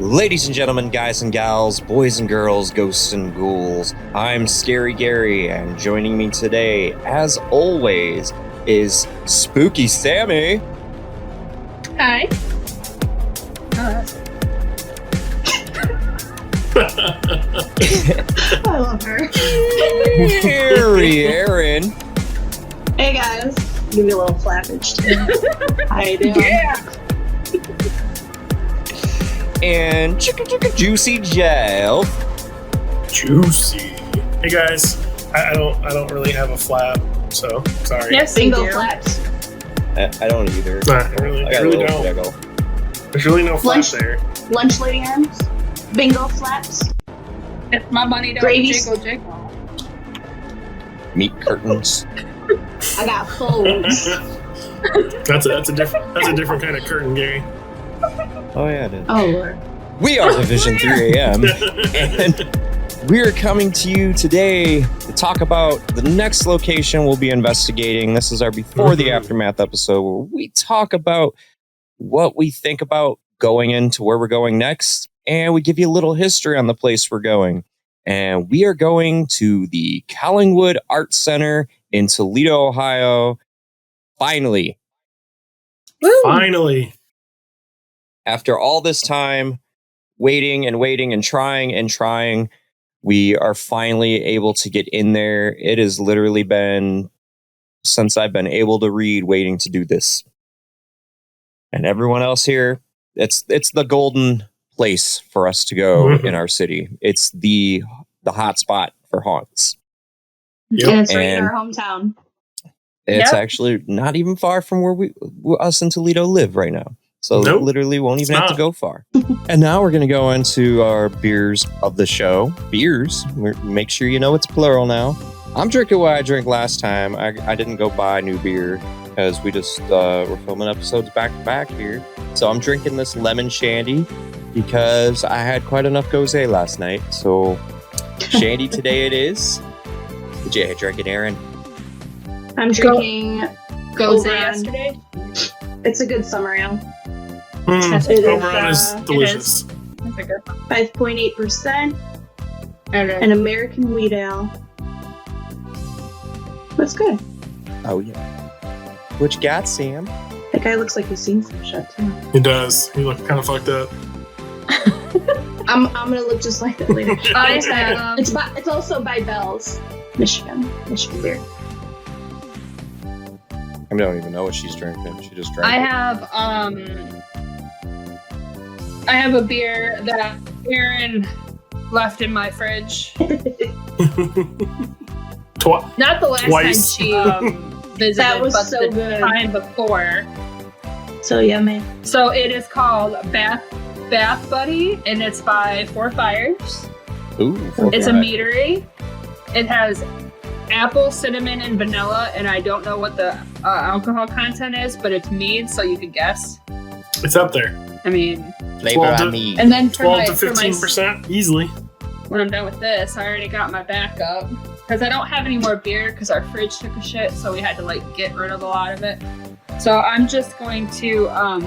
Ladies and gentlemen, guys and gals, boys and girls, ghosts and ghouls, I'm Scary Gary, and joining me today, as always, is Spooky Sammy. Hi. I love her. Harry Aaron. Hey guys. Give me a little flappage too. How you doing? Yeah. And Juicy Jail. Juicy. Hey guys, I don't really have a flap, so sorry. Yes, bingo flaps. I don't either. I really don't. Wiggle. There's really no flap there. Lunch lady arms. Bingo flaps. If my money don't Gravy. jiggle. Meat curtains. I got folds. That's a different kind of curtain, Gary. Oh yeah, it is. Oh Lord. We are Division 3 AM, and we're coming to you today to talk about the next location we'll be investigating. This is our Before the Aftermath episode, where we talk about what we think about going into where we're going next, and we give you a little history on the place we're going. And we are going to the Collingwood Art Center in Toledo, Ohio. Finally. Woo. Finally. After all this time, waiting and trying, we are finally able to get in there. It has literally been, since I've been able to read, waiting to do this. And everyone else here, it's the golden place for us to go in our city. It's the hot spot for haunts. Yep. And it's right in our hometown. It's Yep. actually not even far from where us in Toledo live right now. So Nope. literally won't even It's have to not. go far. And now we're going to go into our beers of the show. Beers. Make sure you know it's plural now. I'm drinking what I drank last time. I didn't go buy new beer because we just we're filming episodes back to back here. So I'm drinking this lemon shandy because I had quite enough gosé last night. So shandy today it is. Did you drink it, Aaron? I'm drinking Goes Oberon. yesterday. It's a good summer ale. That's It is, Oberon is it delicious. That's a good one. 5.8%. And An American wheat ale. That's good. Oh yeah. What you got, Sam? That guy looks like he's seen some shit too. It does. He looked kind of fucked up. I'm gonna look just like that later. I have It's also by Bell's, Michigan beer. I don't even know what she's drinking. She just drank I it. have a beer that Aaron left in my fridge. Not the last Twice. time she visited, That was but so the good. time before. So yummy. So it is called Bath Buddy, and it's by Four Fires. Ooh, It's a okay. meadery. It has apple, cinnamon, and vanilla, and I don't know what the alcohol content is, but it's mead, so you could guess. It's up there. I mean, Flavor 12 to- on me. and then for 12 my, to 15% easily. when I'm done with this, I already got my backup because I don't have any more beer because our fridge took a shit, so we had to like get rid of a lot of it. So I'm just going to I'm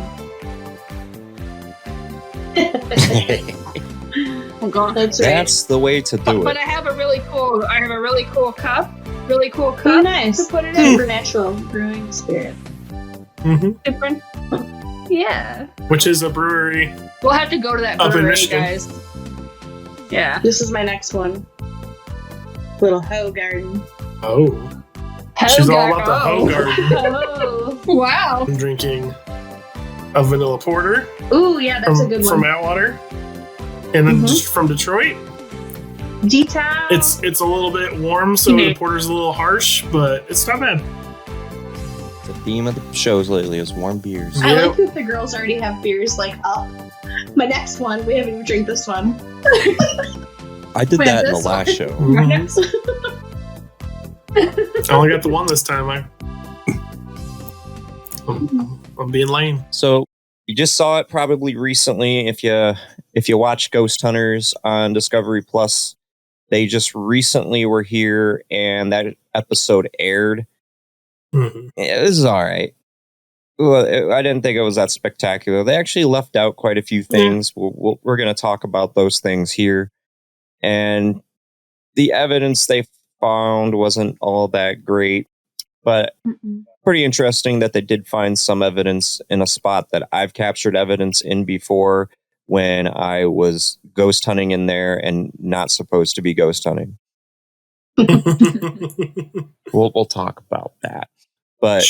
going. That's right. That's the way to do But it. I have a really cool cup. Oh, nice. to put it in. Supernatural brewing spirit. Different. Yeah. Which is a brewery. We'll have to go to that Up in brewery, Michigan. guys. Yeah. This is my next one. Little hoe garden. Oh. She's all about the hoe garden. Oh. Wow. I'm drinking a vanilla porter Ooh, yeah, that's a good from one. Atwater. And then Mhm. just from Detroit. Detail. It's a little bit warm, so the porter's a little harsh, but it's not bad. The theme of the shows lately is warm beers. I Yep. like that the girls already have beers like up. My next one, we haven't even drank this one. I did Wait, that in the this last one? show. Mhm. I only got the one this time. I'm being lame. So you just saw it probably recently. If you watch Ghost Hunters on Discovery Plus, they just recently were here and that episode aired. Mhm. Yeah, this is all right. Well, I didn't think it was that spectacular. They actually left out quite a few things. We're going to talk about those things here. And the evidence they found wasn't all that great, but pretty interesting that they did find some evidence in a spot that I've captured evidence in before when I was ghost hunting in there and not supposed to be ghost hunting. We'll talk about that. But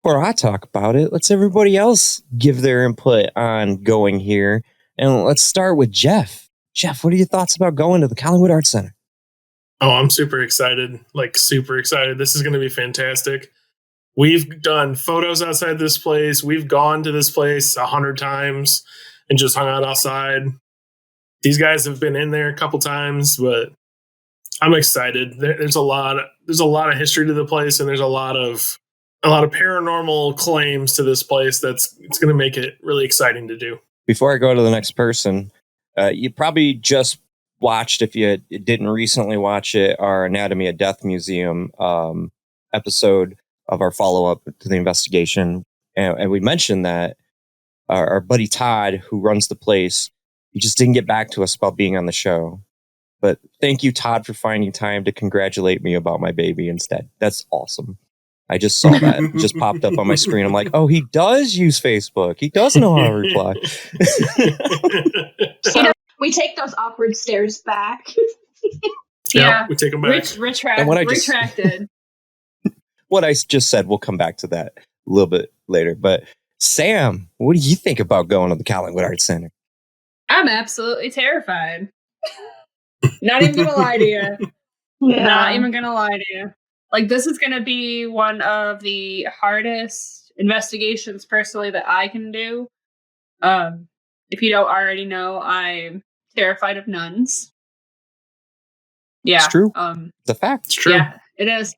before I talk about it, let's everybody else give their input on going here. And let's start with Jeff. Jeff, what are your thoughts about going to the Collingwood Art Center? Oh, I'm super excited. Like, super excited. This is going to be fantastic. We've done photos outside this place. We've gone to this place 100 times and just hung out outside. These guys have been in there a couple times, but I'm excited. There's a lot of history to the place, and there's a lot of paranormal claims to this place. It's going to make it really exciting to do. Before I go to the next person, you probably just watched, if you didn't recently watch it, our Anatomy of Death Museum episode of our follow-up to the investigation. And we mentioned that our buddy Todd, who runs the place, he just didn't get back to us about being on the show. But thank you, Todd, for finding time to congratulate me about my baby instead. That's awesome. I just saw that. It just popped up on my screen. I'm like, oh, he does use Facebook. He does know how to reply. We take those awkward stares back. Yeah, we take them back. Retracted. What I just said, we'll come back to that a little bit later. But Sam, what do you think about going to the Collingwood Art Center? I'm absolutely terrified. Not even gonna lie to you. Yeah. Not even gonna lie to you. Like, this is gonna be one of the hardest investigations personally that I can do. If you don't already know, I'm terrified of nuns. Yeah. It's true. It's a fact. It's true. Yeah, it is.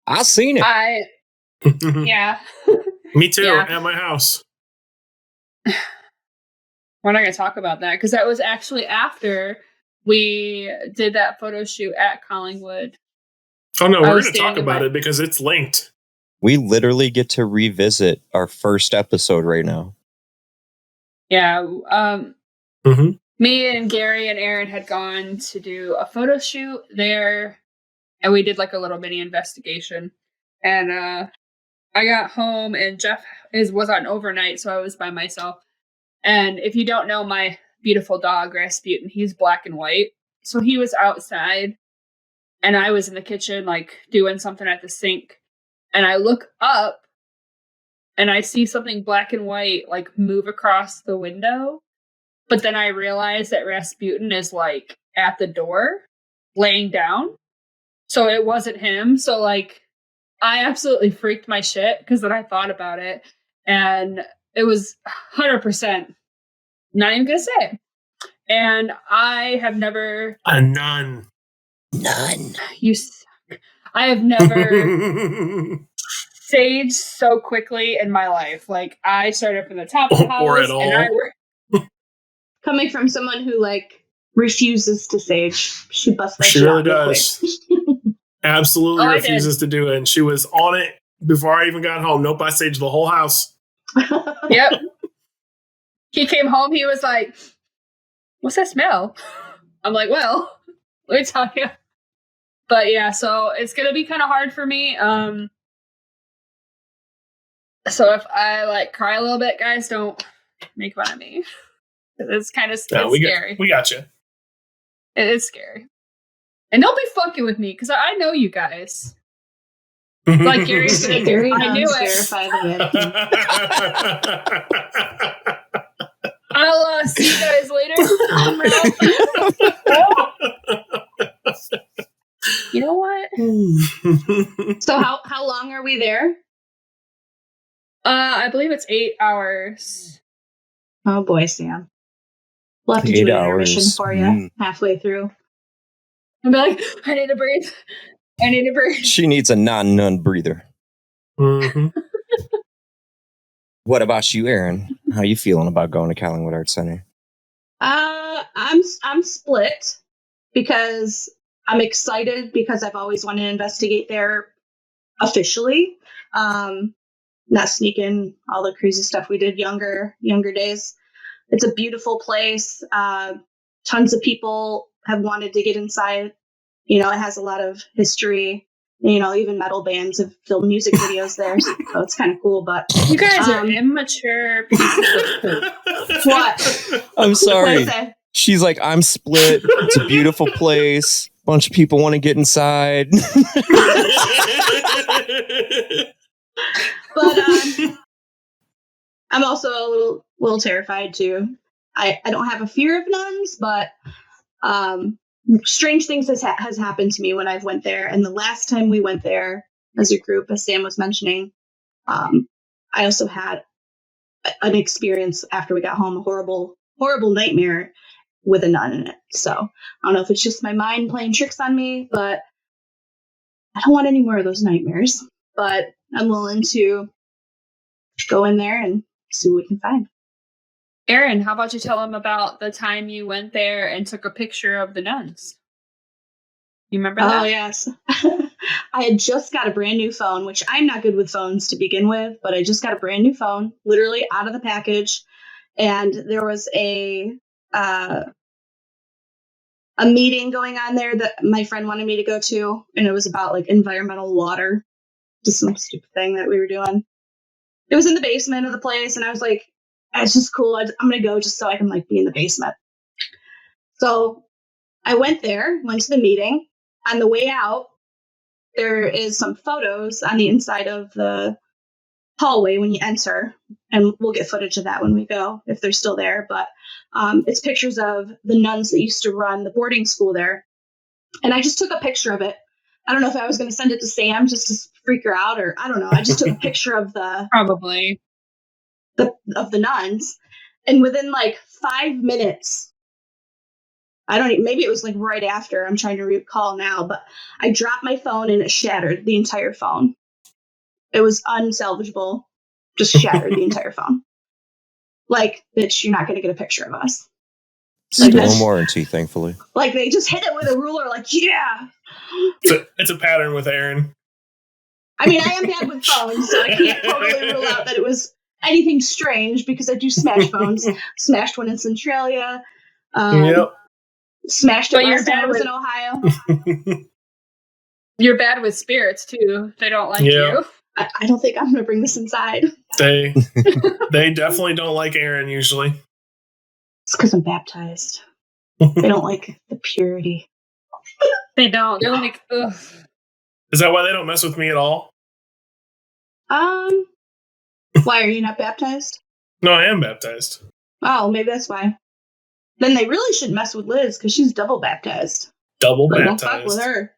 I've seen it. Yeah. Me too, Yeah. at my house. We're not going to talk about that because that was actually after we did that photo shoot at Collingwood. Oh, no, we're going to talk about it because it's linked. We literally get to revisit our first episode right now. Yeah. Me and Gary and Aaron had gone to do a photo shoot there, and we did like a little mini investigation. And I got home, and Jeff was on overnight, so I was by myself. And if you don't know my beautiful dog, Rasputin, he's black and white. So he was outside, and I was in the kitchen, like, doing something at the sink. And I look up, and I see something black and white, like, move across the window. But then I realize that Rasputin is, like, at the door, laying down. So it wasn't him. So, like, I absolutely freaked my shit, because then I thought about it. And it was 100%. Not even going to say. And I have never... A nun. None. You suck. I have never saged so quickly in my life. Like, I started from the top of the house. Or at all. Coming from someone who, like, refuses to sage, she busts that She shit really out real does. Absolutely refuses to do it. And she was on it before I even got home. Nope, I saged the whole house. Yep. He came home, he was like, what's that smell? I'm like, well, let me tell you. But yeah, so it's going to be kind of hard for me. So if I, like, cry a little bit, guys, don't make fun of me. It's kind of scary. We got you. It is scary. And don't be fucking with me, because I know you guys. Like Gary's gonna do. I knew it. I'll see you guys later. You know what? So how long are we there? I believe it's 8 hours. Oh boy, Sam. We'll have to do an intermission for you halfway through. I'll be like, I need to breathe. I need to breathe. She needs a non-nun breather. Mm-hmm. What about you, Aaron? How you feeling about going to Collingwood Art Center? I'm split because I'm excited because I've always wanted to investigate there officially. not sneak in all the crazy stuff we did younger days. It's a beautiful place. Tons of people have wanted to get inside. You know, it has a lot of history. You know, even metal bands have filmed music videos there, so it's kind of cool. But you guys are immature pieces of poop. What? I'm sorry. What I say? She's like, I'm split. It's a beautiful place. A bunch of people want to get inside. But I'm also a little terrified too. I don't have a fear of nuns, but strange things has happened to me when I've went there. And the last time we went there as a group, as Sam was mentioning, I also had an experience after we got home, a horrible nightmare with a nun in it. So I don't know if it's just my mind playing tricks on me, but I don't want any more of those nightmares. But I'm willing to go in there and see what we can find. Aaron, how about you tell them about the time you went there and took a picture of the nuns? You remember that? Oh, yes. I had just got a brand new phone, which I'm not good with phones to begin with, but I just got a brand new phone, literally out of the package. And there was a meeting going on there that my friend wanted me to go to. And it was about like environmental water, just some stupid thing that we were doing. It was in the basement of the place. And I was like, it's just cool. I'm going to go just so I can like be in the basement. So I went to the meeting. On the way out, there is some photos on the inside of the hallway when you enter, and we'll get footage of that when we go, if they're still there. But it's pictures of the nuns that used to run the boarding school there. And I just took a picture of it. I don't know if I was going to send it to Sam just to freak her out, or I don't know. I just took a picture of Probably. of the nuns. And within like 5 minutes, maybe it was like right after, I'm trying to recall now, but I dropped my phone and it shattered the entire phone. It was unsalvageable. Just shattered the entire phone. Like, bitch, you're not going to get a picture of us. Still no warranty, thankfully. Like, they just hit it with a ruler, like, yeah. It's a pattern with Aaron. I mean, I am bad with phones, so I can't totally rule out that it was anything strange, because I do smash phones. Smashed one in Centralia. Yep. Smashed it last time I was in Ohio. You're bad with spirits, too. They don't like you. I don't think I'm going to bring this inside. They definitely don't like Aaron, usually. It's because I'm baptized. They don't like the purity. They don't. They're like, ugh. Is that why they don't mess with me at all? Why are you not baptized? No, I am baptized. Oh, maybe that's why. Then they really shouldn't mess with Liz, because she's double baptized. Double But baptized. don't fuck with her.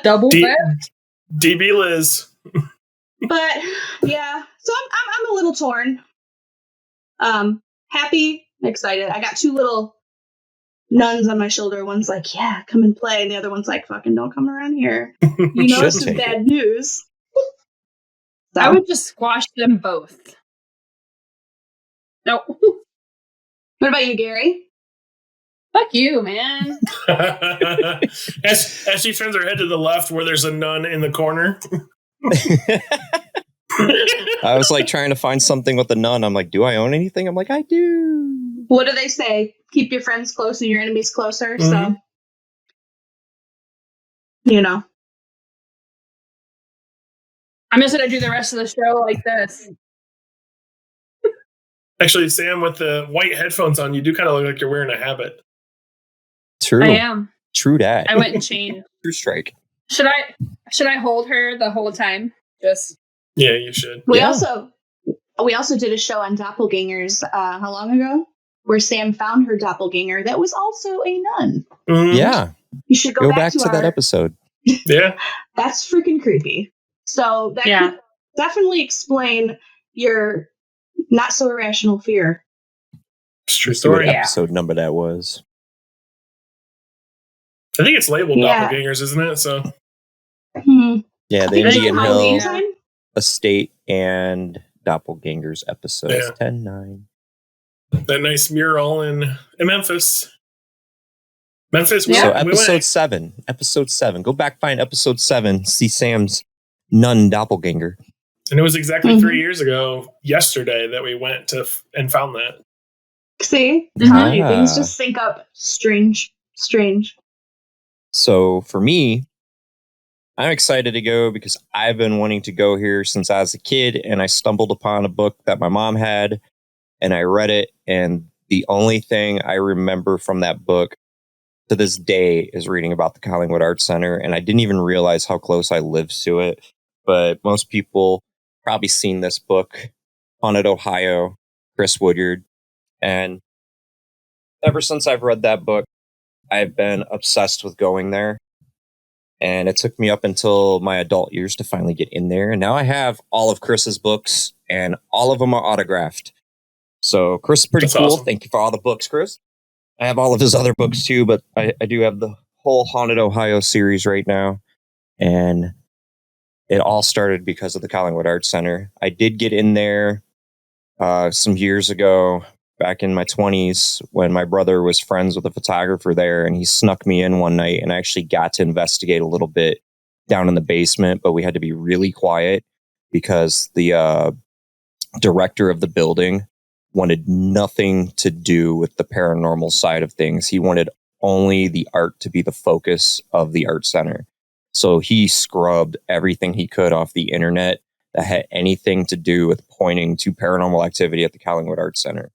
Double baptized? DB Liz. But yeah, so I'm a little torn. Happy, excited. I got 2 little nuns on my shoulder. One's like, yeah, come and play. And the other one's like, fucking don't come around here. You know this is bad news. So. I would just squash them both. No. What about you, Gary? Fuck you, man. As she turns her head to the left where there's a nun in the corner. I was like trying to find something with a nun. I'm like, do I own anything? I'm like, I do. What do they say? Keep your friends close and your enemies closer. Mm-hmm. So, you know. I'm just going to do the rest of the show like this. Actually, Sam, with the white headphones on, you do kind of look like you're wearing a habit. True. I am. True that. I went and changed. True strike. Should I hold her the whole time? Yeah, you should. We also did a show on doppelgangers how long ago? Where Sam found her doppelganger that was also a nun. Mm-hmm. Yeah. You should go back to that episode. Yeah. That's freaking creepy. So that could definitely explain your not so irrational fear. It's true story. What episode number that was. I think it's labeled doppelgangers, isn't it? So. Yeah, the Indian Hill Estate and Doppelgangers episodes 10-9. That nice mural in Memphis. Memphis. So episode 7. Episode 7. Go back, find episode 7. See Sam's nun doppelganger. And it was exactly Mhm. 3 years ago yesterday that we went and found that. See, I'm telling you, things Ah. just sync up. Strange. So for me, I'm excited to go because I've been wanting to go here since I was a kid, and I stumbled upon a book that my mom had, and I read it. And the only thing I remember from that book to this day is reading about the Collingwood Art Center. And I didn't even realize how close I lived to it. But most people probably seen this book, Haunted Ohio, Chris Woodyard. And ever since I've read that book, I've been obsessed with going there. And it took me up until my adult years to finally get in there. And now I have all of Chris's books, and all of them are autographed. So Chris is pretty That's cool. awesome. Thank you for all the books, Chris. I have all of his other books too, but I do have the whole Haunted Ohio series right now. And it all started because of the Collingwood Art Center. I did get in there some years ago, back in my 20s, when my brother was friends with a photographer there, and he snuck me in one night, and I actually got to investigate a little bit down in the basement, but we had to be really quiet because the director of the building wanted nothing to do with the paranormal side of things. He wanted only the art to be the focus of the art center. So he scrubbed everything he could off the internet that had anything to do with pointing to paranormal activity at the Collingwood Art Center.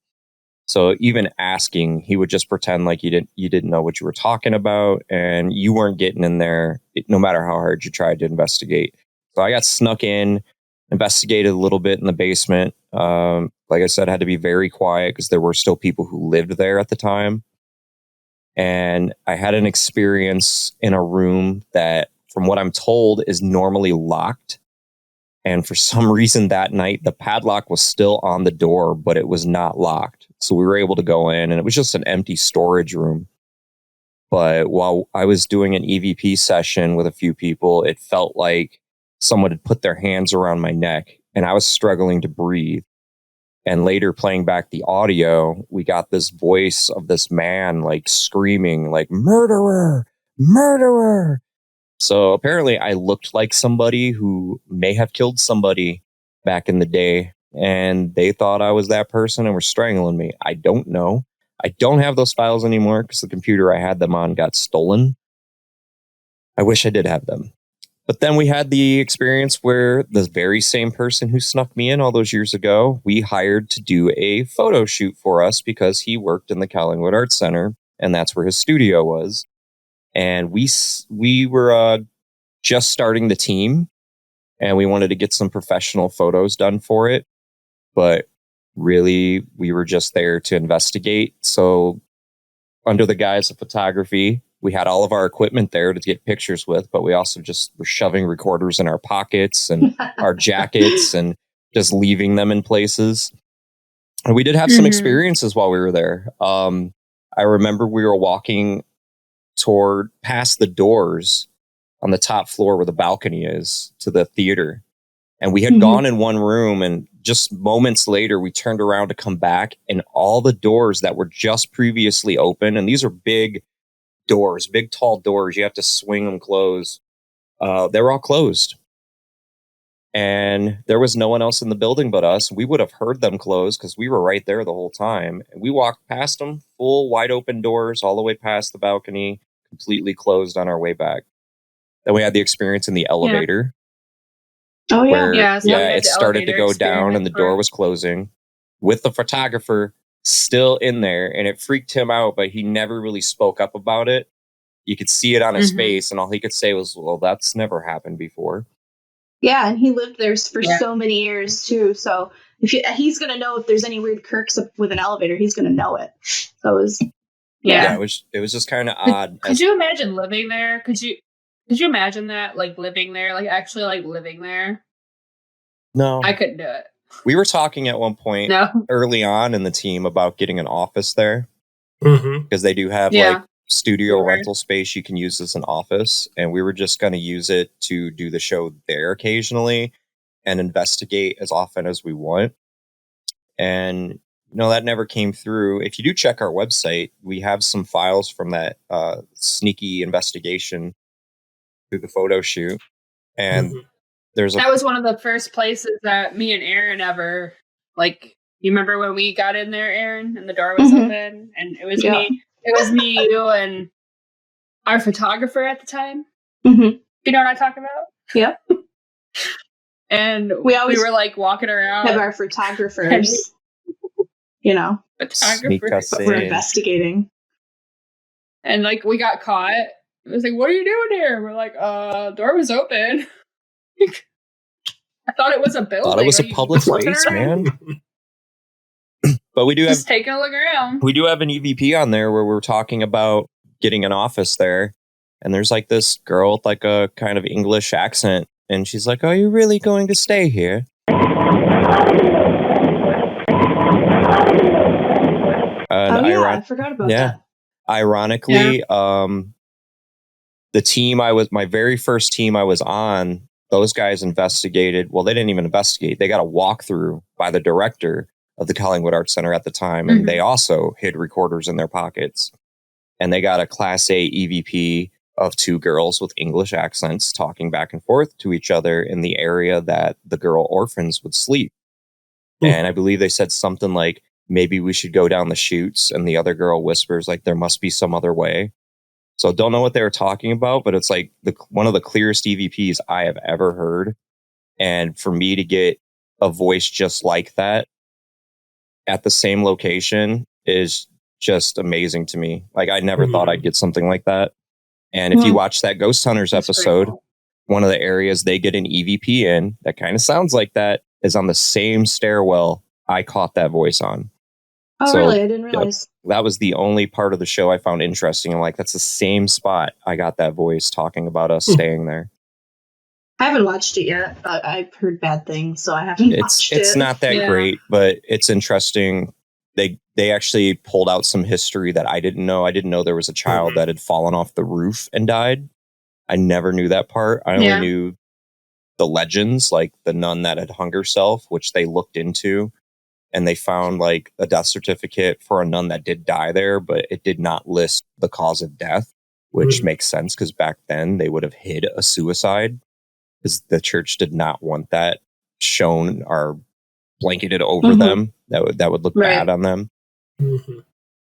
So even asking, he would just pretend like you didn't know what you were talking about, and you weren't getting in there, no matter how hard you tried to investigate. So I got snuck in, investigated a little bit in the basement. Like I said, I had to be very quiet because there were still people who lived there at the time. And I had an experience in a room that, from what I'm told, is normally locked. And for some reason that night, the padlock was still on the door, but it was not locked. So we were able to go in, and it was just an empty storage room. But while I was doing an EVP session with a few people, it felt like someone had put their hands around my neck, and I was struggling to breathe. And later, playing back the audio, we got this voice of this man like screaming, like, "Murderer, murderer." So apparently I looked like somebody who may have killed somebody back in the day, and they thought I was that person and were strangling me. I don't know. I don't have those files anymore because the computer I had them on got stolen. I wish I did have them. But then we had the experience where the very same person who snuck me in all those years ago, we hired to do a photo shoot for us because he worked in the Collingwood Art Center, and that's where his studio was. And we were just starting the team, and we wanted to get some professional photos done for it. But really, we were just there to investigate. So under the guise of photography, we had all of our equipment there to get pictures with, but we also just were shoving recorders in our pockets and our jackets and just leaving them in places. And we did have some experiences while we were there. I remember we were walking toward past the doors on the top floor where the balcony is to the theater. And we had gone in one room, and just moments later, we turned around to come back, and all the doors that were just previously open, and these are big doors, big tall doors, you have to swing them closed. They were all closed. And there was no one else in the building but us. We would have heard them close because we were right there the whole time. And we walked past them, full wide open doors, all the way past the balcony, completely closed on our way back. Then we had the experience in the elevator. Oh yeah. Where So we had it the started to elevator go down and the door experiment was closing with the photographer still in there, and it freaked him out, but he never really spoke up about it. You could see it on his face, and all he could say was, "Well, that's never happened before." Yeah, and he lived there for Yeah. so many years too. So he's gonna know if there's any weird quirks up with an elevator. He's gonna know it. So it was Yeah, it was just kind of odd. Could you imagine living there? Could you imagine that, like living there, like actually like living there? No, I couldn't do it. we were talking at one point early on in the team about getting an office there because they do have like studio rental space you can use as an office, and we were just going to use it to do the show there occasionally and investigate as often as we want. And that never came through. If you do check our website, we have some files from that sneaky investigation through the photo shoot, and That was one of the first places that me and Aaron ever, like, you remember when we got in there, Aaron, and the door was open, and it was me, you, and our photographer at the time. Mm-hmm. You know what I'm talking about? Yep. And we were like walking around. Have our photographers, you know, we're investigating. And like we got caught. It was like, what are you doing here? We're like, door was open. I thought it was a building. Thought it was a public space, man. But we do just taking a look around. We do have an EVP on there where we're talking about getting an office there. And there's like this girl with like a kind of English accent. And she's like, are you really going to stay here? I forgot about that. Ironically, the team my very first team I was on, those guys investigated. Well, they didn't even investigate. They got a walkthrough by the director of the Collingwood Art Center at the time. And they also hid recorders in their pockets. And they got a Class A EVP of two girls with English accents talking back and forth to each other in the area that the girl orphans would sleep. And I believe they said something like, maybe we should go down the chutes. And the other girl whispers like, there must be some other way. So don't know what they were talking about, but it's like one of the clearest EVPs I have ever heard. And for me to get a voice just like that at the same location is just amazing to me. Like I never thought I'd get something like that. And if you watch that Ghost Hunters episode, one of the areas they get an EVP in that kind of sounds like that is on the same stairwell I caught that voice on. Oh, so, really? I didn't realize. That was the only part of the show I found interesting. I'm like, that's the same spot I got that voice talking about us staying there. I haven't watched it yet, but I've heard bad things, so I haven't watched it. It's not that great, but it's interesting. They actually pulled out some history that I didn't know. I didn't know there was a child that had fallen off the roof and died. I never knew that part. I only knew the legends, like the nun that had hung herself, which they looked into. And they found like a death certificate for a nun that did die there, but it did not list the cause of death, which makes sense because back then they would have hid a suicide because the church did not want that shown or blanketed over them. That would look bad on them.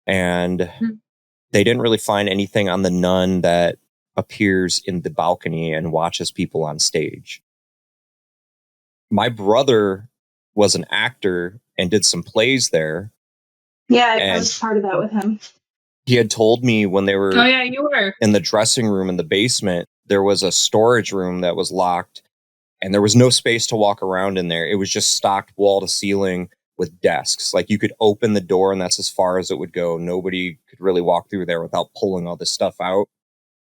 And they didn't really find anything on the nun that appears in the balcony and watches people on stage. My brother was an actor and did some plays there. Yeah, I was part of that with him. He had told me when they were, you were in the dressing room in the basement, there was a storage room that was locked and there was no space to walk around in there. It was just stocked wall to ceiling with desks. Like you could open the door and that's as far as it would go. Nobody could really walk through there without pulling all this stuff out.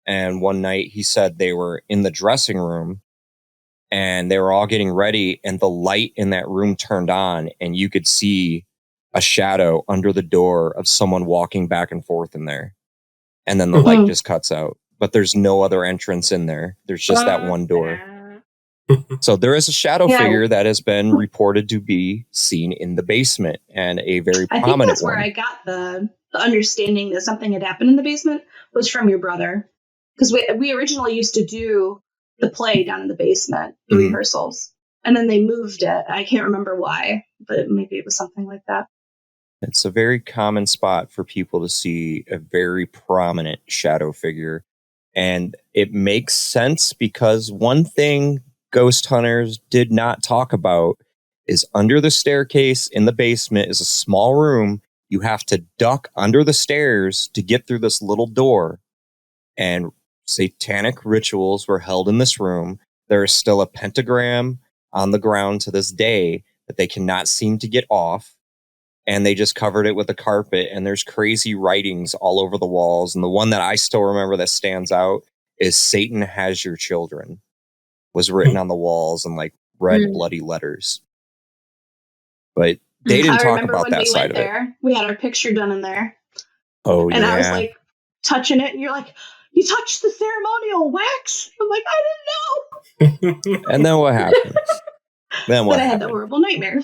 And one night he said they were in the dressing room and they were all getting ready and the light in that room turned on and you could see a shadow under the door of someone walking back and forth in there. And then the light just cuts out, but there's no other entrance in there. There's just that one door. So there is a shadow figure that has been reported to be seen in the basement and a very prominent one. I think that's where I got the understanding that something had happened in the basement was from your brother. Because we originally used to do the play down in the basement, the rehearsals. And then they moved it. I can't remember why, but maybe it was something like that. It's a very common spot for people to see a very prominent shadow figure. And it makes sense because one thing Ghost Hunters did not talk about is under the staircase in the basement is a small room. You have to duck under the stairs to get through this little door. And satanic rituals were held in this room. There is still a pentagram on the ground to this day that they cannot seem to get off. And they just covered it with a carpet. And there's crazy writings all over the walls. And the one that I still remember that stands out is Satan has your children. Was written on the walls in like red bloody letters. But they didn't talk about that side of it. We had our picture done in there. Oh, and I was like touching it and you're like, you touched the ceremonial wax? I'm like, I didn't know. And then what happened? Then I had the horrible nightmare.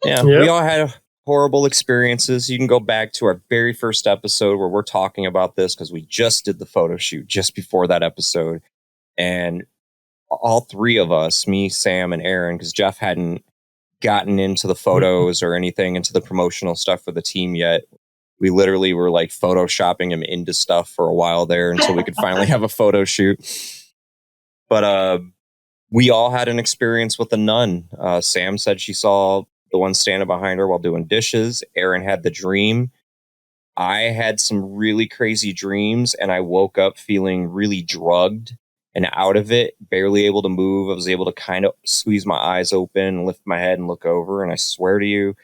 We all had horrible experiences. You can go back to our very first episode where we're talking about this because we just did the photo shoot just before that episode. And all three of us, me, Sam, and Aaron, because Jeff hadn't gotten into the photos or anything, into the promotional stuff for the team yet. We literally were like photoshopping him into stuff for a while there until we could finally have a photo shoot. But we all had an experience with a nun. Sam said she saw the one standing behind her while doing dishes. Aaron had the dream. I had some really crazy dreams, and I woke up feeling really drugged and out of it, barely able to move. I was able to kind of squeeze my eyes open, lift my head and look over. And I swear to you,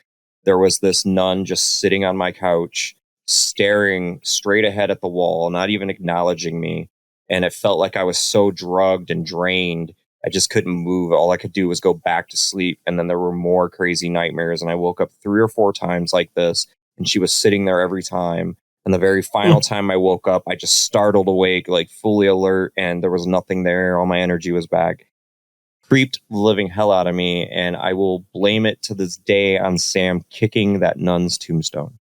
there was this nun just sitting on my couch, staring straight ahead at the wall, not even acknowledging me. And it felt like I was so drugged and drained, I just couldn't move. All I could do was go back to sleep. And then there were more crazy nightmares. And I woke up 3 or 4 times like this. And she was sitting there every time. And the very final time I woke up, I just startled awake, like fully alert. And there was nothing there. All my energy was back. Creeped the living hell out of me. And I will blame it to this day on Sam kicking that nun's tombstone.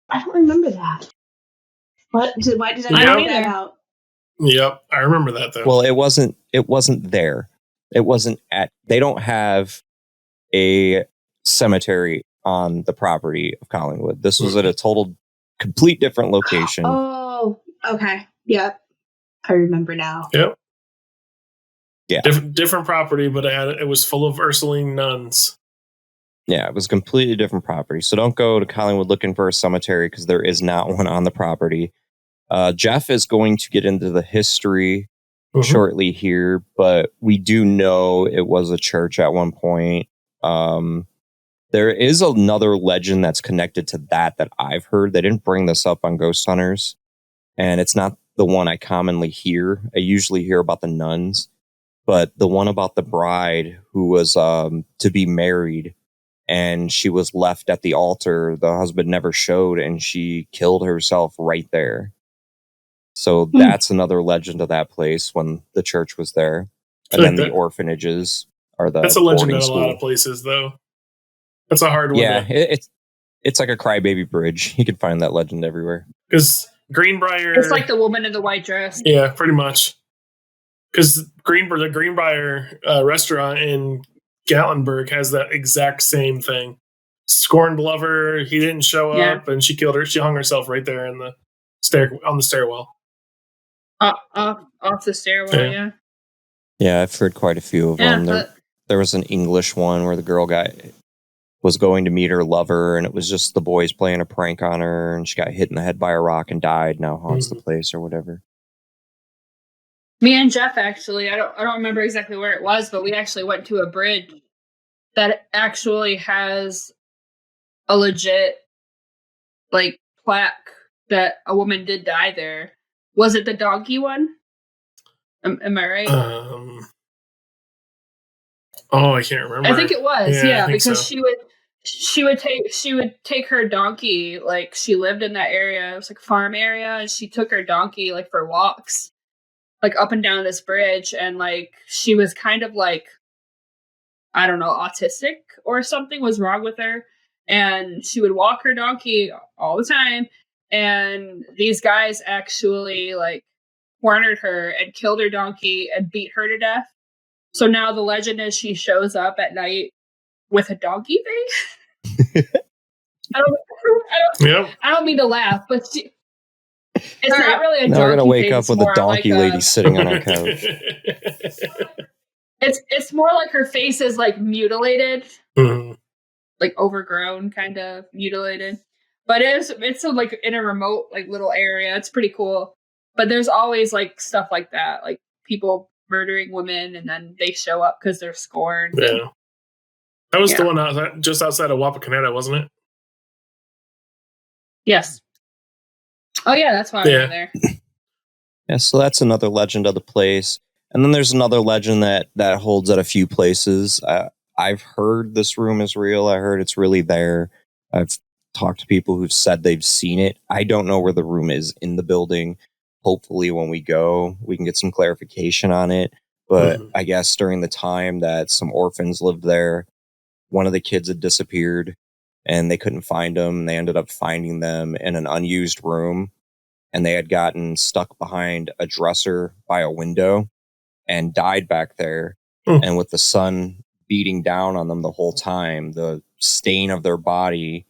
I don't remember that. Why did I don't find that either. out? Yep, I remember that though. Well, it wasn't there. It wasn't they don't have a cemetery on the property of Collingwood. This was at a complete different location. Oh, okay. Yep. I remember now. Yep. Yeah. Different property, but it was full of Ursuline nuns. Yeah, it was a completely different property. So don't go to Collingwood looking for a cemetery because there is not one on the property. Jeff is going to get into the history shortly here, but we do know it was a church at one point. There is another legend that's connected to that I've heard. They didn't bring this up on Ghost Hunters, and it's not the one I commonly hear. I usually hear about the nuns, but the one about the bride who was to be married, and she was left at the altar. The husband never showed, and she killed herself right there. So that's another legend of that place when the church was there. And then the orphanages are the That's a legend in a school. lot of places, though. That's a hard one. Yeah, it's like a crybaby bridge. You can find that legend everywhere. Because Greenbrier... It's like the woman in the white dress. Yeah, pretty much. Because the Greenbrier restaurant in Gatlinburg has that exact same thing. Scorned lover, he didn't show up, and she killed her. She hung herself right there on the stairwell. Off the stairwell, yeah. Yeah, I've heard quite a few of them. There was an English one where the girl was going to meet her lover, and it was just the boys playing a prank on her, and she got hit in the head by a rock and died. Now haunts the place or whatever. Me and Jeff actually, I don't remember exactly where it was, but we actually went to a bridge that actually has a legit like plaque that a woman did die there. Was it the donkey one? Am I right? I can't remember. I think it was, yeah, because so. she would take her donkey, like she lived in that area. It was like a farm area, and she took her donkey like for walks, like up and down this bridge, and like she was kind of like, I don't know, autistic or something was wrong with her, and she would walk her donkey all the time, and these guys actually like cornered her and killed her donkey and beat her to death. So now the legend is she shows up at night with a donkey face. I don't mean to laugh, but it's not really a donkey face. We're gonna wake up with a donkey like lady sitting on our couch. It's more like her face is like mutilated, like overgrown, kind of mutilated. But it's like in a remote like little area. It's pretty cool. But there's always like stuff like that, like people murdering women, and then they show up because they're scorned. Yeah, that was the one just outside of Wapakoneta, wasn't it? Yes. Oh yeah, that's why I went there. Yeah, so that's another legend of the place. And then there's another legend that holds at a few places. I've heard this room is real. I heard it's really there. I've talked to people who've said they've seen it. I don't know where the room is in the building. Hopefully when we go, we can get some clarification on it. But I guess during the time that some orphans lived there, one of the kids had disappeared and they couldn't find them. They ended up finding them in an unused room, and they had gotten stuck behind a dresser by a window. and died back there. And with the sun beating down on them the whole time, the stain of their body,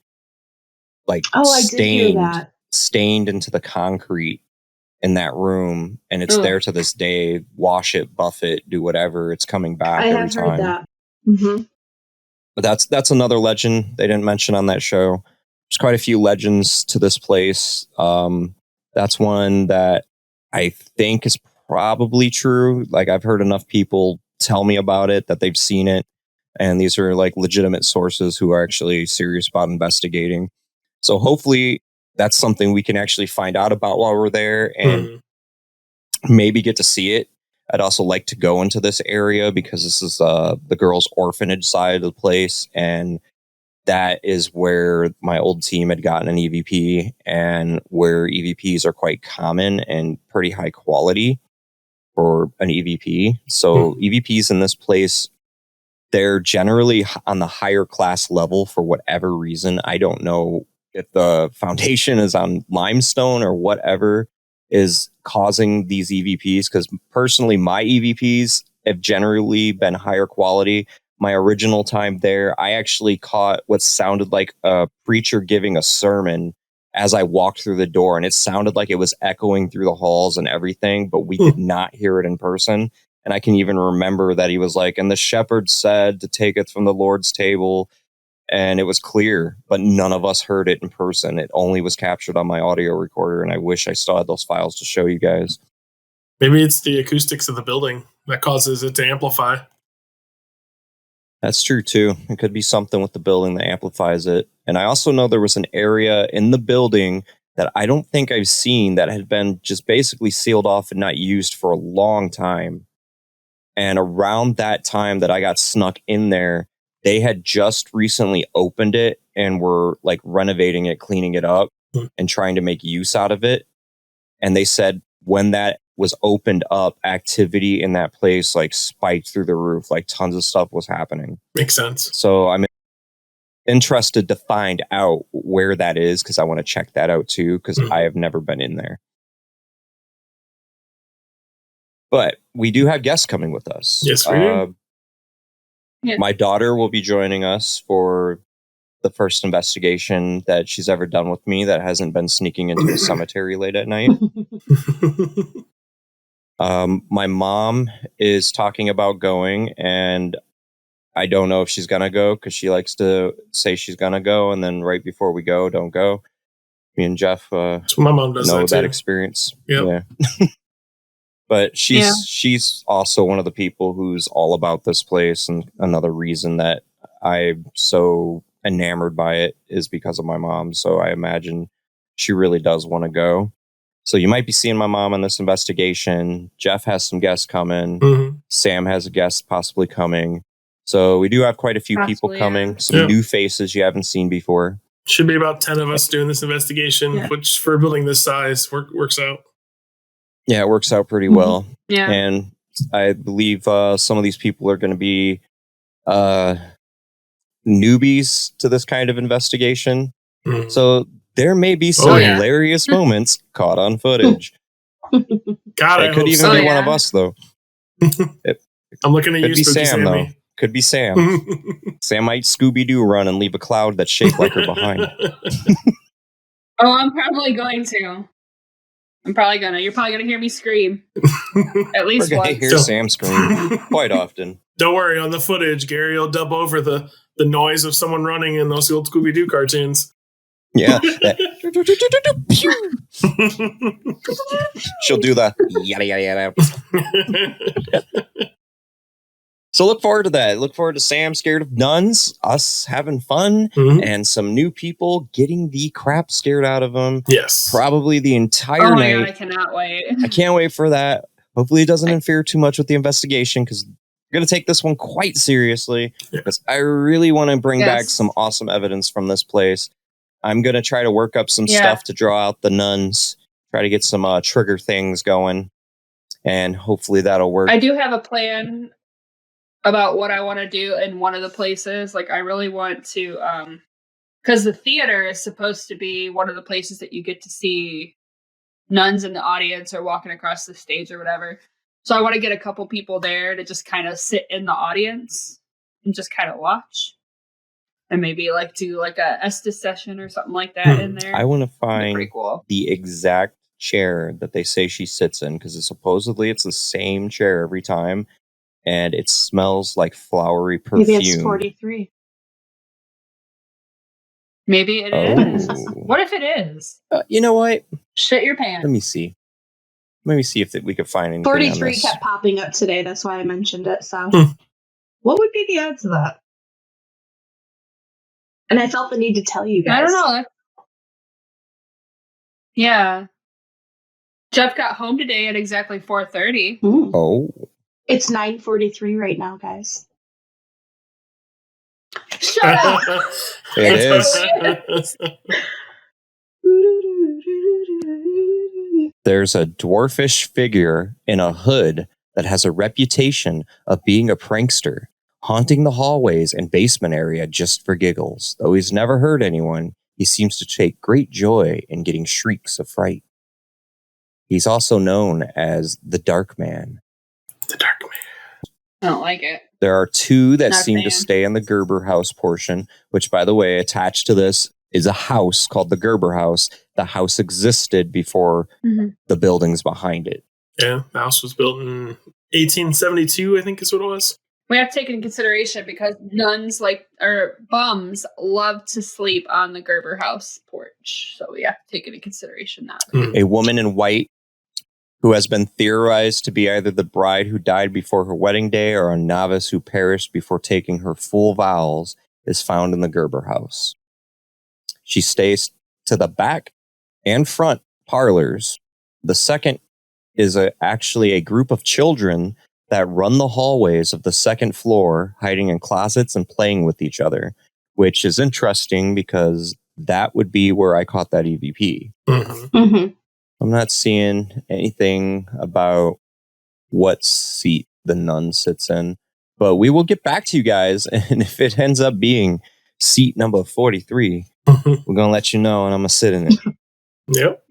like I did hear that. stained into the concrete in that room, and it's there to this day. Wash it, buff it, do whatever. It's coming back every time. I have heard that. Mm-hmm. But that's another legend they didn't mention on that show. There's quite a few legends to this place. That's one that I think is probably true. Like, I've heard enough people tell me about it that they've seen it, and these are like legitimate sources who are actually serious about investigating. So hopefully that's something we can actually find out about while we're there and maybe get to see it. I'd also like to go into this area because this is the girls' orphanage side of the place, and that is where my old team had gotten an EVP, and where EVPs are quite common and pretty high quality for an EVP. So EVPs in this place, they're generally on the higher class level for whatever reason. I don't know if the foundation is on limestone or whatever is causing these EVPs, because personally my EVPs have generally been higher quality. My original time there, I actually caught what sounded like a preacher giving a sermon as I walked through the door, and it sounded like it was echoing through the halls and everything, but we could not hear it in person. And I can even remember that he was like, and the shepherd said to take it from the Lord's table. And it was clear, but none of us heard it in person. It only was captured on my audio recorder, and I wish I still had those files to show you guys. Maybe it's the acoustics of the building that causes it to amplify. That's true, too. It could be something with the building that amplifies it. And I also know there was an area in the building that I don't think I've seen that had been just basically sealed off and not used for a long time. And around that time that I got snuck in there, they had just recently opened it and were like renovating it, cleaning it up, and trying to make use out of it. And they said when that was opened up, activity in that place like spiked through the roof, like tons of stuff was happening. Makes sense. So I'm interested to find out where that is, because I want to check that out too, because I have never been in there. But we do have guests coming with us. Yes, we do. My daughter will be joining us for the first investigation that she's ever done with me that hasn't been sneaking into a cemetery late at night. My mom is talking about going, and I don't know if she's going to go, because she likes to say she's going to go, and then right before we go, don't go. Me and Jeff my mom does know that too. experience. Yep. Yeah. But she's also one of the people who's all about this place, and another reason that I'm so enamored by it is because of my mom. So I imagine she really does want to go. So you might be seeing my mom in this investigation. Jeff has some guests coming. Sam has a guest possibly coming. So we do have quite a few people coming. Some new faces you haven't seen before. Should be about 10 of us doing this investigation, which for a building this size works out. Yeah, it works out pretty well. Yeah. And I believe some of these people are going to be newbies to this kind of investigation. So there may be some hilarious moments caught on footage. God, it could even be one of us, though. I'm looking at you, could be Sam, Sammy. though. Could be Sam. Sam might Scooby-Doo run and leave a cloud that's shaped like her behind. I'm probably going to. You're probably gonna hear me scream. At least We're once. gonna hear Sam scream quite often. Don't worry, on the footage, Gary will dub over the noise of someone running in those old Scooby-Doo cartoons. Yeah. She'll do the yada yada yada. So look forward to that. Look forward to Sam scared of nuns, us having fun, and some new people getting the crap scared out of them. Yes. Probably the entire night. God, I cannot wait. I can't wait for that. Hopefully it doesn't interfere too much with the investigation, because we're going to take this one quite seriously, because I really want to bring back some awesome evidence from this place. I'm going to try to work up some stuff to draw out the nuns, try to get some trigger things going, and hopefully that'll work. I do have a plan about what I want to do in one of the places. Like, I really want to, because the theater is supposed to be one of the places that you get to see nuns in the audience or walking across the stage or whatever. So I want to get a couple people there to just kind of sit in the audience and just kind of watch. And maybe like do like a Estes session or something like that in there. I want to find pretty cool. the exact chair that they say she sits in, because supposedly it's the same chair every time, and it smells like flowery perfume. Maybe it's 43. Maybe it is. What if it is? You know what? Shit your pants. Let me see. Let me see if we could find anything 43 on this. kept popping up today. That's why I mentioned it. So, what would be the odds of that? And I felt the need to tell you guys. I don't know. Yeah. Jeff got home today at exactly 4:30. Oh. It's 9:43 right now, guys. Shut up! It is. There's a dwarfish figure in a hood that has a reputation of being a prankster, haunting the hallways and basement area just for giggles. Though he's never hurt anyone, he seems to take great joy in getting shrieks of fright. He's also known as the Dark Man. The Dark Man. I don't like it. There are two that Not a seem to fan. stay in the Gerber house portion, which, by the way, attached to this is a house called the Gerber house. The house existed before the buildings behind it. Yeah, the house was built in 1872, I think is what it was. We have to take into consideration because nuns or bums love to sleep on the Gerber house porch. So we have to take into consideration that. A woman in white who has been theorized to be either the bride who died before her wedding day or a novice who perished before taking her full vows is found in the Gerber house. She stays to the back and front parlors. The second is actually a group of children that run the hallways of the second floor, hiding in closets and playing with each other, which is interesting because that would be where I caught that EVP. I'm not seeing anything about what seat the nun sits in, but we will get back to you guys. And if it ends up being seat number 43, we're going to let you know, and I'm going to sit in it. Yep.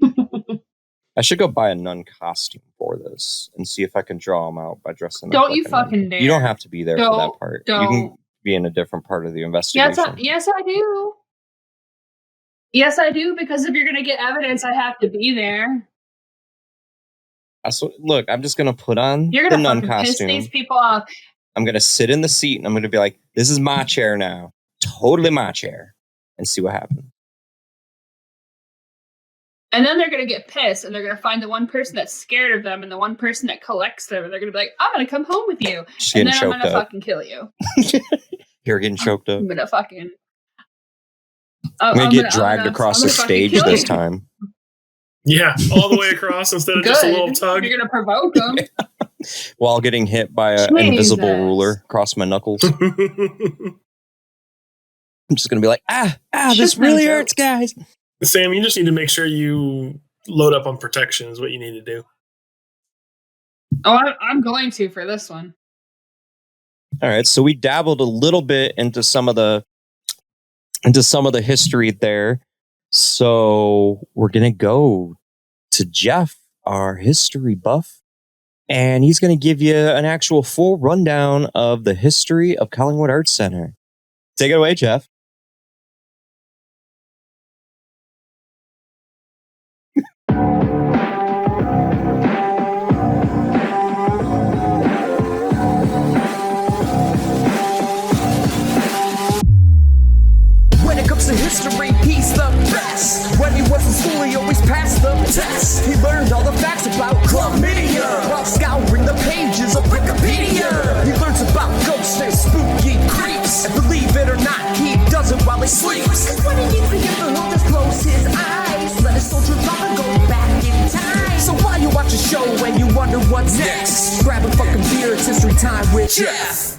I should go buy a nun costume for this and see if I can draw them out by dressing up. Don't like you a nun. fucking dare. You don't have to be there for that part. You can Don't. be in a different part of the investigation. Yes, I do. Yes, I do, because if you're going to get evidence, I have to be there. Look, I'm just going to put on You're the going to nun fucking piss costume. these people off. I'm going to sit in the seat and I'm going to be like, this is my chair now. Totally my chair. And see what happens. And then they're going to get pissed, and they're going to find the one person that's scared of them and the one person that collects them, and they're going to be like, I'm going to come home with you. She's And getting then I'm choked going to up. fucking kill you. You're getting choked up. I'm going to fucking... I'm going to get dragged across the stage this time. Yeah, all the way across instead of just a little tug. You're going to provoke them. While getting hit by an invisible ruler across my knuckles. I'm just going to be like, this really hurts, guys. Sam, you just need to make sure you load up on protection is what you need to do. Oh, I'm going to for this one. All right, so we dabbled a little bit into some of the history there. So we're going to go to Jeff, our history buff, and he's going to give you an actual full rundown of the history of Collingwood Art Center. Take it away, Jeff. The history, he's the best. When he was in school, he always passed the test. He learned all the facts about chlamydia while scouring the pages of Wikipedia. He learns about ghosts and spooky creeps, and believe it or not, he does it while he sleeps. Cause when he needs to get the hook, just close his eyes. Let his soldier drop and go back in time. So while you watch a show and you wonder what's next, grab a fucking beer, it's history time with Jeff.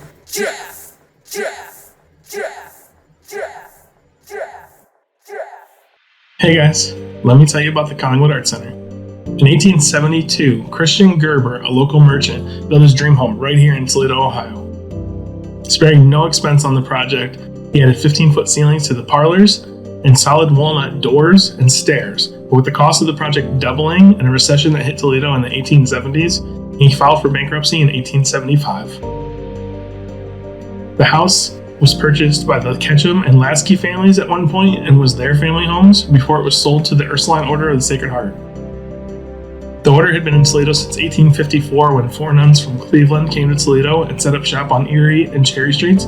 Hey guys, let me tell you about the Collingwood Art Center. In 1872, Christian Gerber, a local merchant, built his dream home right here in Toledo, Ohio. Sparing no expense on the project, he added 15-foot ceilings to the parlors and solid walnut doors and stairs. But with the cost of the project doubling and a recession that hit Toledo in the 1870s, He filed for bankruptcy in 1875. The house was purchased by the Ketchum and Lasky families at one point and was their family homes before it was sold to the Ursuline Order of the Sacred Heart. The order had been in Toledo since 1854 when 4 nuns from Cleveland came to Toledo and set up shop on Erie and Cherry Streets,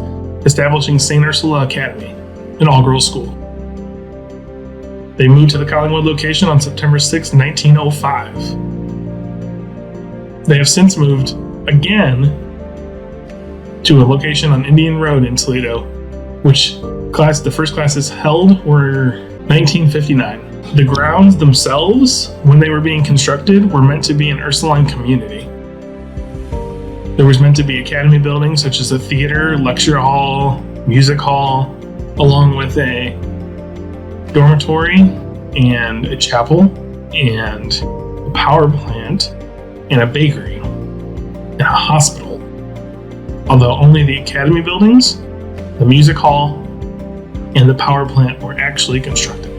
establishing St. Ursula Academy, an all-girls school. They moved to the Collingwood location on September 6, 1905. They have since moved again to a location on Indian Road in Toledo, which the first classes held were 1959. The grounds themselves, when they were being constructed, were meant to be an Ursuline community. There was meant to be academy buildings such as a theater, lecture hall, music hall, along with a dormitory and a chapel and a power plant and a bakery and a hospital. Although only the academy buildings, the music hall, and the power plant were actually constructed.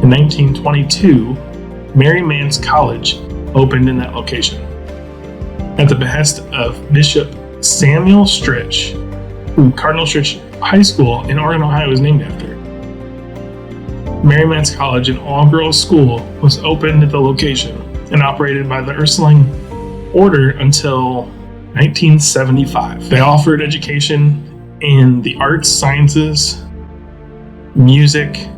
In 1922, Mary Mance College opened in that location at the behest of Bishop Samuel Stritch, who Cardinal Stritch High School in Oregon, Ohio is named after. Mary Mance College, an all-girls school, was opened at the location and operated by the Ursuline Order until 1975. They offered education in the arts, sciences, music,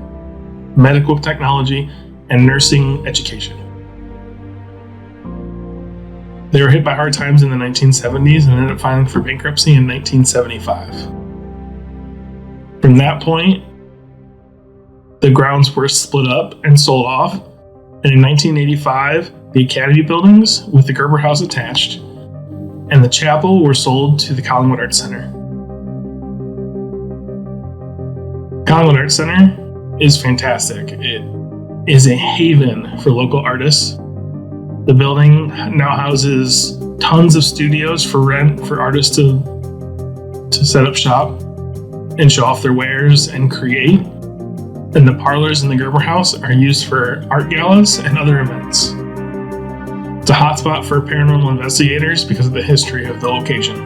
medical technology, and nursing education. They were hit by hard times in the 1970s and ended up filing for bankruptcy in 1975. From that point, the grounds were split up and sold off, and in 1985, the academy buildings with the Gerber House attached and the chapel were sold to the Collingwood Art Center. Collingwood Art Center is fantastic. It is a haven for local artists. The building now houses tons of studios for rent for artists to set up shop and show off their wares and create. And the parlors in the Gerber House are used for art galas and other events. It's a hotspot for paranormal investigators because of the history of the location.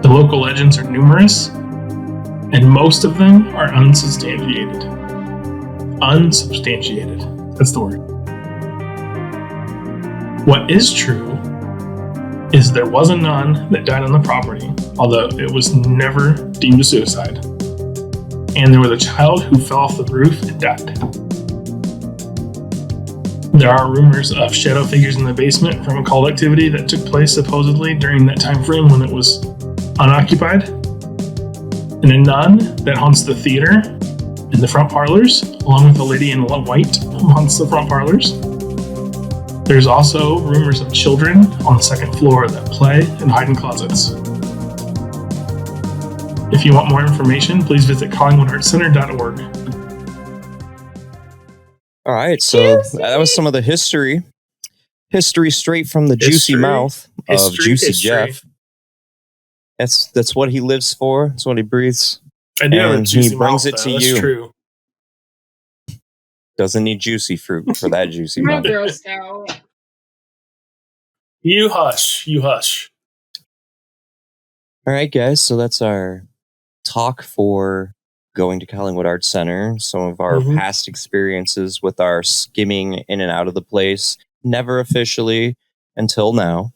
The local legends are numerous, and most of them are unsubstantiated. Unsubstantiated. That's the word. What is true is there was a nun that died on the property, although it was never deemed a suicide. And there was a child who fell off the roof and died. There are rumors of shadow figures in the basement from occult activity that took place supposedly during that time frame when it was unoccupied. And a nun that haunts the theater and the front parlors, along with a lady in white who haunts the front parlors. There's also rumors of children on the second floor that play and hide in closets. If you want more information, please visit collingwoodartcenter.org. All right, so that was some of the history straight from the juicy mouth of Juicy Jeff. That's what he lives for. That's what he breathes. I do have a juicy he brings mouth, it to that's you. True. Doesn't need juicy fruit for that juicy I'm mouth. grossed out. You hush. You hush. All right, guys. So that's our talk for going to Collingwood Art Center. Some of our past experiences with our skimming in and out of the place. Never officially until now.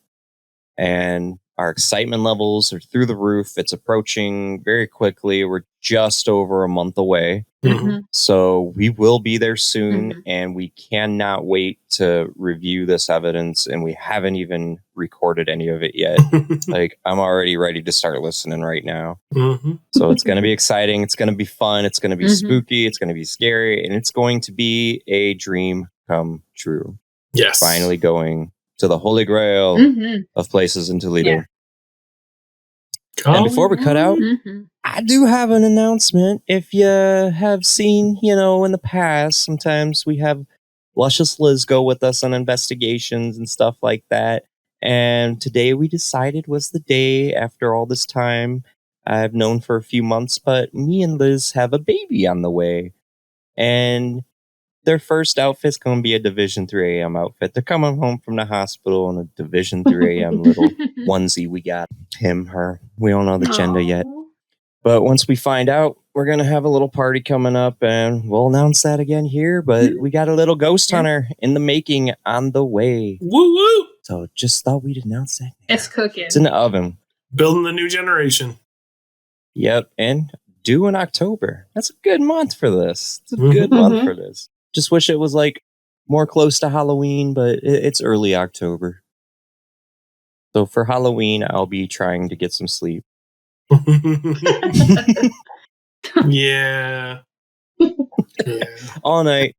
And our excitement levels are through the roof. It's approaching very quickly. We're just over a month away. Mm-hmm. So we will be there soon, and we cannot wait to review this evidence, and we haven't even recorded any of it yet. Like, I'm already ready to start listening right now. So it's going to be exciting. It's going to be fun. It's going to be spooky. It's going to be scary, and it's going to be a dream come true. Yes. Finally going to the Holy Grail of places in Toledo. Yeah. And before we cut out, I do have an announcement. If you have seen, in the past, sometimes we have Luscious Liz go with us on investigations and stuff like that. And today we decided was the day after all this time. I've known for a few months, but me and Liz have a baby on the way. And their first outfit's going to be a Division 3 AM outfit. They're coming home from the hospital in a Division 3 AM little onesie. We got him, her. We don't know the gender yet. Aw. But once we find out, we're going to have a little party coming up, and we'll announce that again here. But we got a little ghost hunter in the making on the way. Woo woo! So just thought we'd announce that. It's cooking. It's in the oven. Building the new generation. Yep, and due in October. That's a good month for this. It's a good month for this. Just wish it was like more close to Halloween, but it's early October. So for Halloween, I'll be trying to get some sleep. Yeah. All night.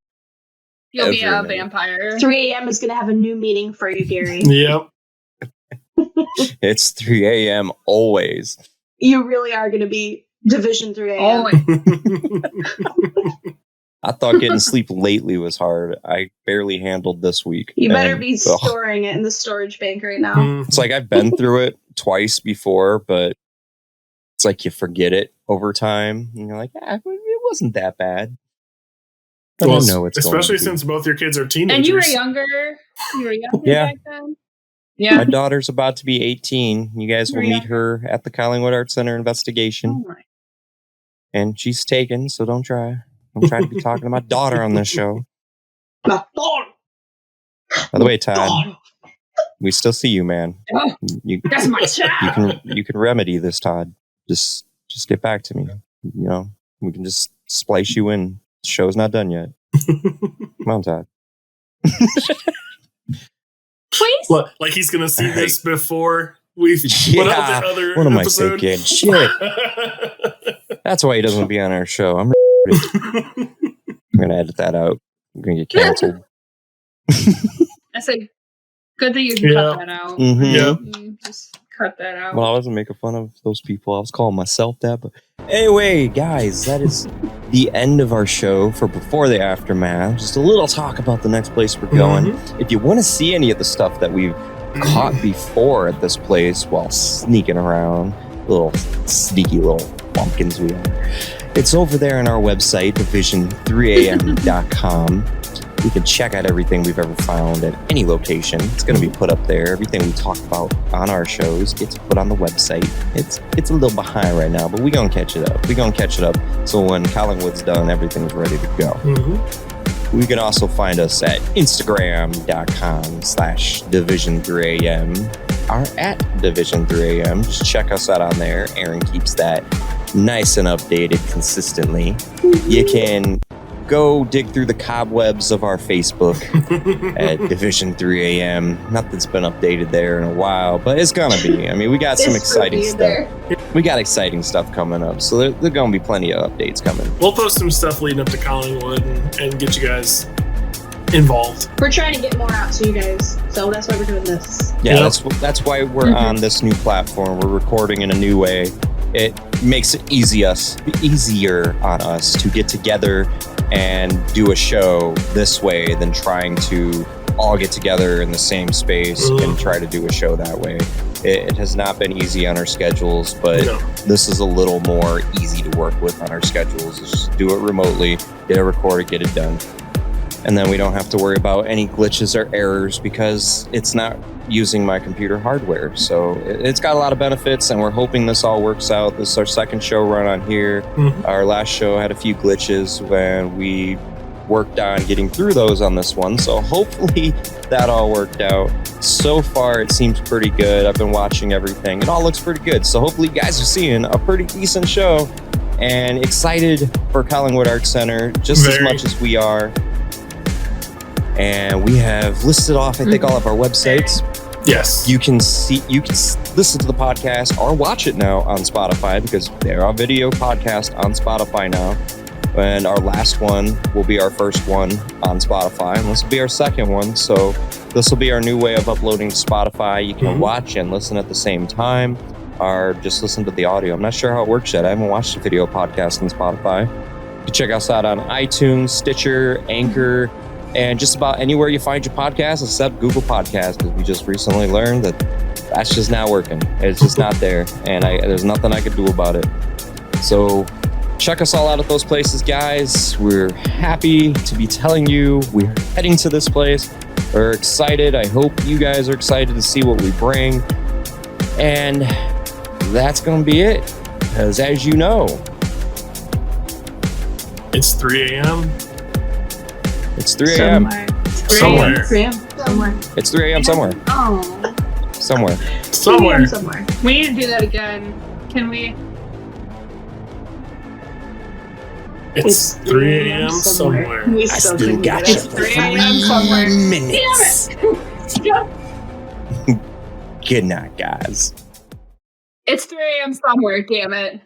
You'll be a every night. vampire. 3 a.m. is going to have a new meaning for you, Gary. Yep. It's 3 a.m. always. You really are going to be Division 3 a.m. Always. I thought getting sleep lately was hard. I barely handled this week. You better And, be ugh, storing it in the storage bank right now. it's like I've been through it twice before, but it's like you forget it over time. And you're like, it wasn't that bad. But Well, I know it's especially going to be. since both your kids are teenagers. And you were younger. You were younger Yeah. back then. Yeah. My daughter's about to be 18. You guys will Very meet her at the Collingwood Art Center investigation. Oh my. And she's taken, so don't try. Don't try to be talking to my daughter on this show. My daughter. By the way, Todd, Daughter. we still see you, man. Oh, You that's my child. you can remedy this, Todd. Just get back to me. You know, we can just splice you in. The show's not done yet. Come on, Todd. Please. What, like he's gonna see this before we Yeah. put out the other What am I episode? saying? Shit. That's why he doesn't be on our show. I'm gonna edit that out. I'm gonna get canceled. I said, good that you Yeah. cut that out. Mhm. Yeah. Just cut that out. Well, I wasn't making fun of those people. I was calling myself that. But anyway, guys, that is the end of our show for Before the Aftermath. Just a little talk about the next place we're going. If you want to see any of the stuff that we've caught before at this place while sneaking around, little sneaky little bumpkins we are, it's over there on our website, division3am.com. You can check out everything we've ever found at any location. It's going to be put up there. Everything we talk about on our shows gets put on the website. It's a little behind right now, but we're going to catch it up. We're going to catch it up. So when Collingwood's done, everything's ready to go. You can also find us at Instagram.com/Division3am or at Division3am. Just check us out on there. Aaron keeps that nice and updated consistently. You can go dig through the cobwebs of our Facebook at Division 3 AM. Nothing's been updated there in a while, but it's gonna be. I mean, we got some It's exciting really stuff. there. We got exciting stuff coming up, so there's gonna be plenty of updates coming. We'll post some stuff leading up to Collingwood and get you guys involved. We're trying to get more out to you guys, so that's why we're doing this. Yeah, Yep. that's why we're on this new platform. We're recording in a new way. It makes it easier on us to get together and do a show this way than trying to all get together in the same space and try to do a show that way. It has not been easy on our schedules, but No. this is a little more easy to work with on our schedules. Just do it remotely, get it recorded, get it done. And then we don't have to worry about any glitches or errors because it's not using my computer hardware. So it's got a lot of benefits, and we're hoping this all works out. This is our second show run on here. Our last show had a few glitches when we worked on getting through those on this one. So hopefully that all worked out. So far, it seems pretty good. I've been watching everything. It all looks pretty good. So hopefully you guys are seeing a pretty decent show and excited for Collingwood Art Center just as Very. much as we are. And we have listed off, I think, all of our websites. Yes. You can listen to the podcast or watch it now on Spotify because there are video podcasts on Spotify now. And our last one will be our first one on Spotify, and this will be our second one. So this will be our new way of uploading to Spotify. You can watch and listen at the same time, or just listen to the audio. I'm not sure how it works yet. I haven't watched a video podcast on Spotify. You can check us out on iTunes, Stitcher, Anchor, and just about anywhere you find your podcast except Google Podcasts, because we just recently learned that that's just not working. It's just not there, and there's nothing I could do about it. So check us all out at those places, guys. We're happy to be telling you we're heading to this place. We're excited. I hope you guys are excited to see what we bring. And that's going to be it. Because as you know, It's 3 a.m. it's 3 a.m. Somewhere. 3 a.m. Somewhere. It's 3 a.m. somewhere. Oh, Somewhere. 3 a.m. Somewhere. somewhere. we need to do that again. Can we? It's 3 a.m. somewhere. We I still still couldn't got get you it. for 3 a.m. somewhere. minutes. Damn it! Good night, guys. It's 3 a.m. somewhere. Damn it.